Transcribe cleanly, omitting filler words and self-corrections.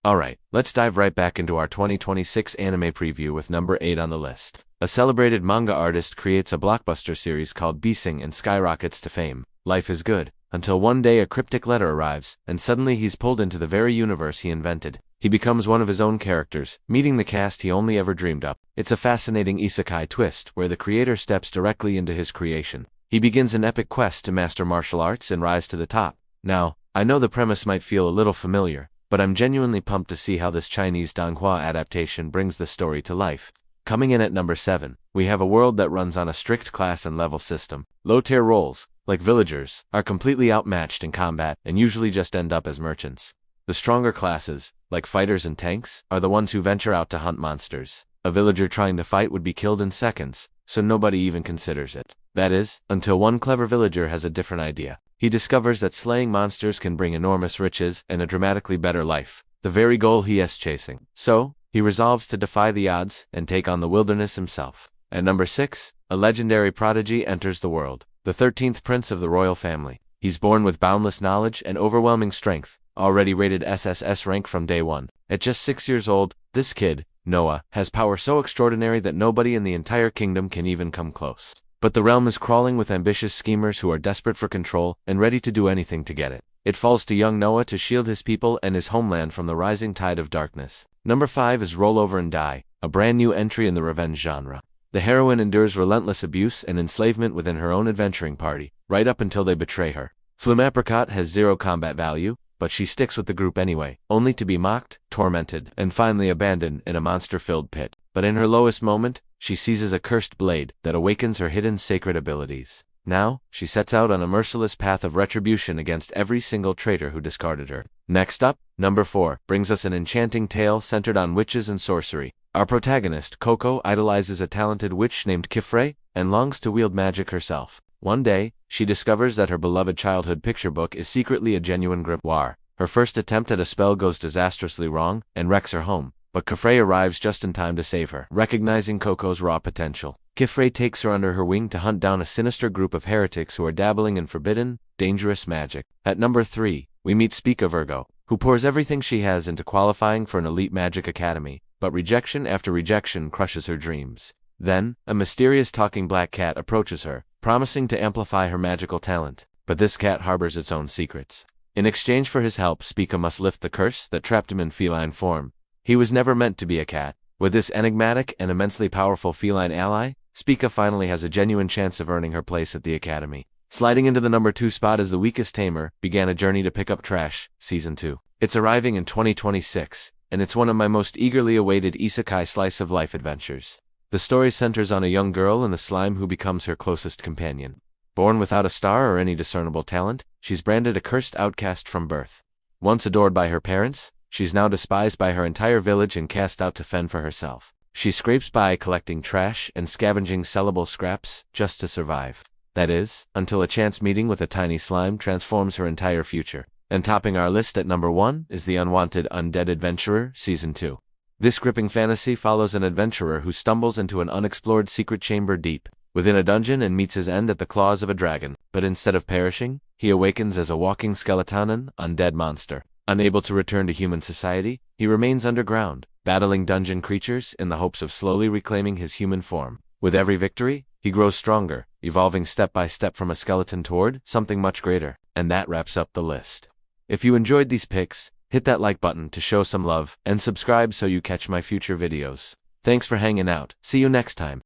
Alright, let's dive right back into our 2026 anime preview with number 8 on the list. A celebrated manga artist creates a blockbuster series called Beasing and skyrockets to fame. Life is good, until one day a cryptic letter arrives, and suddenly he's pulled into the very universe he invented. He becomes one of his own characters, meeting the cast he only ever dreamed up. It's a fascinating isekai twist where the creator steps directly into his creation. He begins an epic quest to master martial arts and rise to the top. Now, I know the premise might feel a little familiar, but I'm genuinely pumped to see how this Chinese donghua adaptation brings the story to life. Coming in at number 7, we have a world that runs on a strict class and level system. Low-tier roles, like villagers, are completely outmatched in combat and usually just end up as merchants. The stronger classes, like fighters and tanks, are the ones who venture out to hunt monsters. A villager trying to fight would be killed in seconds, so nobody even considers it. That is, until one clever villager has a different idea. He discovers that slaying monsters can bring enormous riches and a dramatically better life, the very goal he is chasing. So, he resolves to defy the odds and take on the wilderness himself. At number 6, a legendary prodigy enters the world, the 13th prince of the royal family. He's born with boundless knowledge and overwhelming strength, already rated SSS rank from day one. At just 6 years old, this kid, Noah, has power so extraordinary that nobody in the entire kingdom can even come close. But the realm is crawling with ambitious schemers who are desperate for control and ready to do anything to get it. It falls to young Noah to shield his people and his homeland from the rising tide of darkness. Number 5 is Roll Over and Die, a brand new entry in the revenge genre. The heroine endures relentless abuse and enslavement within her own adventuring party, right up until they betray her. Flumapricot has zero combat value, but she sticks with the group anyway, only to be mocked, tormented, and finally abandoned in a monster-filled pit. But in her lowest moment, she seizes a cursed blade that awakens her hidden sacred abilities. Now, she sets out on a merciless path of retribution against every single traitor who discarded her. Next up, number 4, brings us an enchanting tale centered on witches and sorcery. Our protagonist, Coco, idolizes a talented witch named Kifre and longs to wield magic herself. One day, she discovers that her beloved childhood picture book is secretly a genuine grimoire. Her first attempt at a spell goes disastrously wrong and wrecks her home, but Kifre arrives just in time to save her. Recognizing Coco's raw potential, Kifre takes her under her wing to hunt down a sinister group of heretics who are dabbling in forbidden, dangerous magic. At number 3, we meet Spica Virgo, who pours everything she has into qualifying for an elite magic academy, but rejection after rejection crushes her dreams. Then, a mysterious talking black cat approaches her, promising to amplify her magical talent, but this cat harbors its own secrets. In exchange for his help, Spica must lift the curse that trapped him in feline form. He was never meant to be a cat. With this enigmatic and immensely powerful feline ally, Spica finally has a genuine chance of earning her place at the academy. Sliding into the number 2 spot as the weakest Tamer began a journey to pick up trash, Season 2. It's arriving in 2026, and it's one of my most eagerly awaited isekai slice-of-life adventures. The story centers on a young girl in the slime who becomes her closest companion. Born without a star or any discernible talent, she's branded a cursed outcast from birth. Once adored by her parents, she's now despised by her entire village and cast out to fend for herself. She scrapes by collecting trash and scavenging sellable scraps just to survive. That is, until a chance meeting with a tiny slime transforms her entire future. And topping our list at number 1 is the Unwanted Undead Adventurer, Season 2. This gripping fantasy follows an adventurer who stumbles into an unexplored secret chamber deep within a dungeon and meets his end at the claws of a dragon. But instead of perishing, he awakens as a walking skeleton, undead monster. Unable to return to human society, he remains underground, battling dungeon creatures in the hopes of slowly reclaiming his human form. With every victory, he grows stronger, evolving step by step from a skeleton toward something much greater. And that wraps up the list. If you enjoyed these picks, hit that like button to show some love, and subscribe so you catch my future videos. Thanks for hanging out. See you next time.